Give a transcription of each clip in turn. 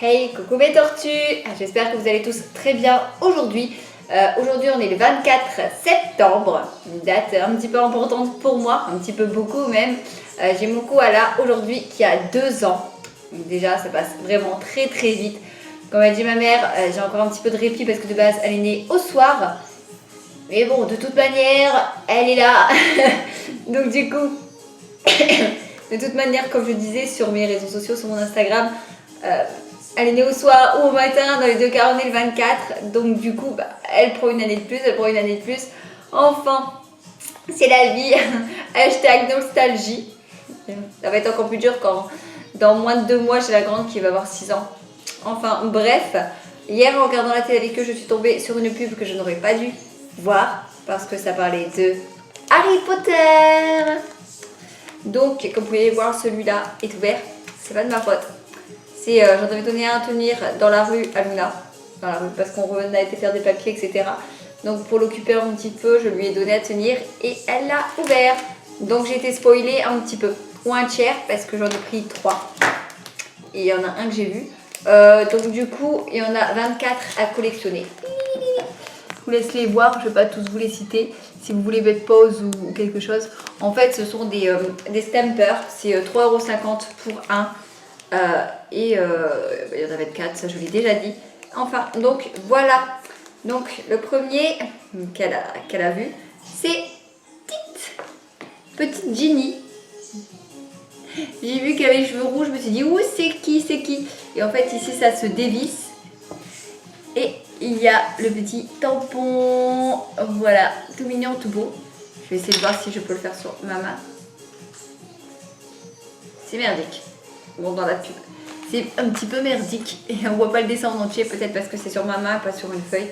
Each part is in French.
Hey, coucou mes tortues. J'espère que vous allez tous très bien aujourd'hui. Aujourd'hui on est le 24 septembre, une date un petit peu importante pour moi, un petit peu beaucoup même. J'ai mon koala aujourd'hui qui a 2 ans. Donc déjà ça passe vraiment très vite. Comme a dit ma mère, j'ai encore un petit peu de répit parce que de base elle est née au soir. Mais bon, de toute manière, elle est là. Donc du coup, de toute manière, comme je disais sur mes réseaux sociaux, sur mon Instagram, elle est née au soir ou au matin, dans les 2 cas on est le 24. Donc du coup, elle prend une année de plus, elle prend une année de plus. Enfin, c'est la vie. Hashtag nostalgie. Ça va être encore plus dur quand dans moins de 2 mois, j'ai la grande qui va avoir 6 ans. Enfin, bref. Hier, en regardant la télé avec eux, je suis tombée sur une pub que je n'aurais pas dû voir parce que ça parlait de Harry Potter. Donc, comme vous pouvez voir, celui-là est ouvert. C'est pas de ma faute. C'est, j'en avais donné un à tenir dans la rue à Luna. Dans la rue, parce qu'on a été faire des papiers, etc. Donc, pour l'occuper un petit peu, je lui ai donné à tenir et elle l'a ouvert. Donc, j'ai été spoilée un petit peu. Ou un tiers, parce que j'en ai pris 3. Et il y en a un que j'ai vu. Donc, du coup, il y en a 24 à collectionner. Je vous laisse les voir, je ne vais pas tous vous les citer. Si vous voulez mettre pause ou quelque chose. En fait, ce sont des stampers. C'est 3,50 € pour un. Il y en avait 4, ça je l'ai déjà dit. Enfin, donc voilà. Donc le premier qu'elle a vu, c'est petite Ginny. J'ai vu qu'elle avait les cheveux rouges, je me suis dit, ouh, c'est qui? Et en fait, ici, ça se dévisse. Et il y a le petit tampon. Voilà, tout mignon, tout beau. Je vais essayer de voir si je peux le faire sur ma main. C'est merdique. Bon, dans la pub. C'est un petit peu merdique. Et on voit pas le dessin en entier, peut-être parce que c'est sur ma main, pas sur une feuille.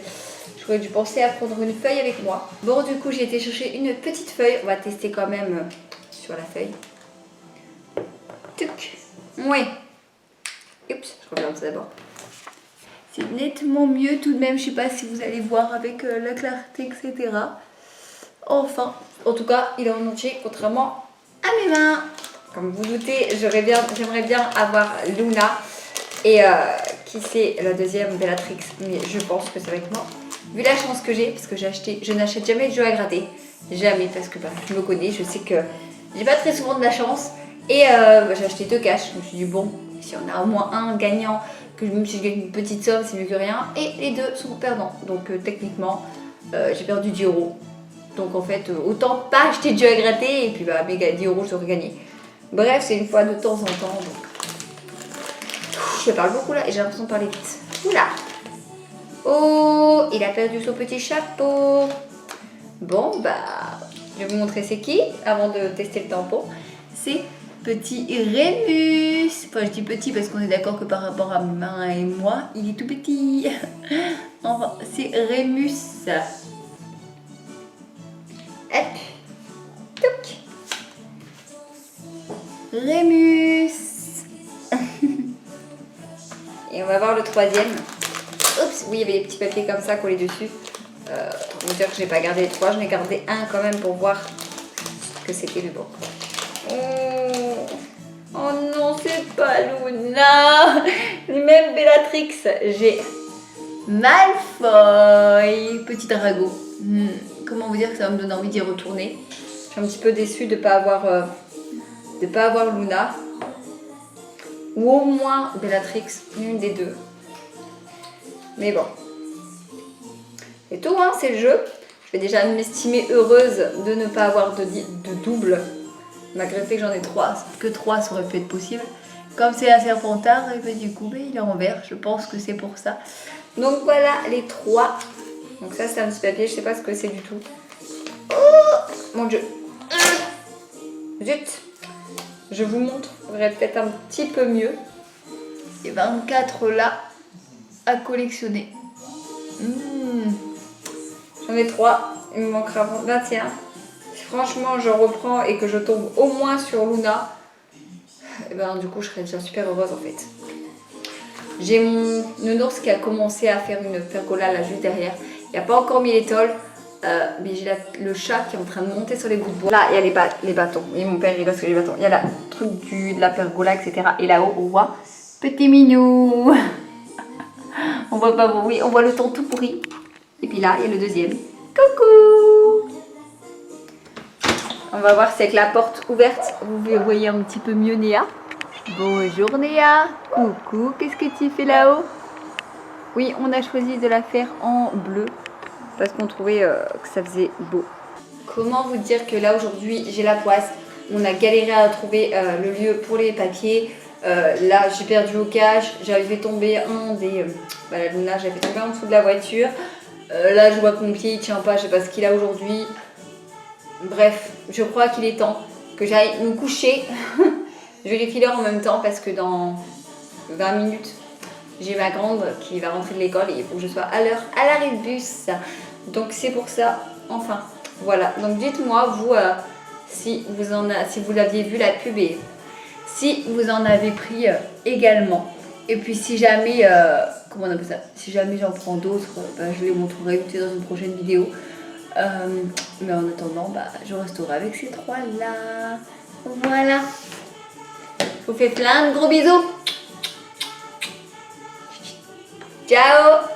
J'aurais dû penser à prendre une feuille avec moi. Bon, du coup, j'ai été chercher une petite feuille. On va tester quand même sur la feuille. Tuc. Oui. Oups, je regarde ça d'abord. C'est nettement mieux tout de même. Je sais pas si vous allez voir avec la clarté, etc. Enfin, en tout cas, il est en entier, contrairement à mes mains. Comme vous doutez, j'aimerais bien avoir Luna. Et qui c'est la deuxième, Bellatrix. Mais je pense que ça va être moi. Vu la chance que j'ai, parce que je n'achète jamais de jeux à gratter. Jamais, parce que je me connais, je sais que j'ai pas très souvent de la chance. Et j'ai acheté 2 caches. Je me suis dit, bon, si on a au moins un gagnant, que même si je gagne une petite somme, c'est mieux que rien. Et les 2 sont perdants. Donc techniquement, j'ai perdu 10 €. Donc en fait, autant pas acheter de jeux à gratter. Et puis mes 10 €, je aurais gagné. Bref, c'est une fois de temps en temps. Donc... Je parle beaucoup là et j'ai l'impression de parler vite. Oula! Oh, il a perdu son petit chapeau. Bon, je vais vous montrer c'est qui avant de tester le tampon. C'est petit Rémus. Enfin, je dis petit parce qu'on est d'accord que par rapport à ma main et moi, il est tout petit. Enfin, c'est Rémus. Hop. Touc. Rémus. Et on va voir le troisième. Oups, oui, il y avait des petits papiers comme ça collés dessus. Pour vous dire que je n'ai pas gardé les 3, j'en ai gardé un quand même pour voir ce que c'était le bon. Oh non, c'est pas Luna. Ni même Bellatrix. J'ai Malfoy, petit drago. Comment vous dire que ça va me donner envie d'y retourner. Je suis un petit peu déçue de ne pas avoir Luna. Ou au moins Bellatrix, une des 2. Mais bon. C'est tout, hein, c'est le jeu. Je vais déjà m'estimer heureuse de ne pas avoir de double. Malgré le fait que j'en ai 3. Que 3, ça aurait pu être possible. Comme c'est un serpentard, et ben, du coup, il est en vert. Je pense que c'est pour ça. Donc voilà les 3. Donc ça, c'est un petit papier. Je sais pas ce que c'est du tout. Oh mon Dieu. Zut. Je vous montrerai peut-être un petit peu mieux. Et 24 là à collectionner. J'en ai 3. Il me manquera 21. Si franchement je reprends et que je tombe au moins sur Luna, et du coup je serais déjà super heureuse en fait. J'ai mon nounours qui a commencé à faire une pergola là juste derrière. Il n'a pas encore mis les tôles. Mais j'ai le chat qui est en train de monter sur les bouts de bois. Là, il y a les bâtons. Et mon père, il rigole sur les bâtons. Il y a le truc de la pergola, etc. Et là-haut, on voit petit minou. On voit pas bon, oui, on voit le temps tout pourri. Et puis là, il y a le deuxième. Coucou! On va voir si avec la porte ouverte, vous voyez un petit peu mieux Néa. Bonjour Néa. Coucou, qu'est-ce que tu fais là-haut? Oui, on a choisi de la faire en bleu parce qu'on trouvait que ça faisait beau. Comment vous dire que là aujourd'hui j'ai la poisse. On a galéré à trouver le lieu pour les papiers. Là j'ai perdu au cache. J'avais fait tomber un des... la Luna, j'avais fait tomber en dessous de la voiture. Là je vois que mon pied il tient pas, je sais pas ce qu'il a aujourd'hui. Bref, je crois qu'il est temps que j'aille me coucher. Je vérifie l'heure en même temps parce que dans 20 minutes, j'ai ma grande qui va rentrer de l'école et il faut que je sois à l'heure à l'arrêt de bus. Donc c'est pour ça, enfin, voilà. Donc dites-moi, vous, si vous l'aviez vu la pub et si vous en avez pris également. Et puis si jamais, comment on appelle ça? Si jamais j'en prends d'autres, je les montrerai peut-être dans une prochaine vidéo. Mais en attendant, je resterai avec ces trois-là. Voilà. Je vous fais plein de gros bisous. Ciao.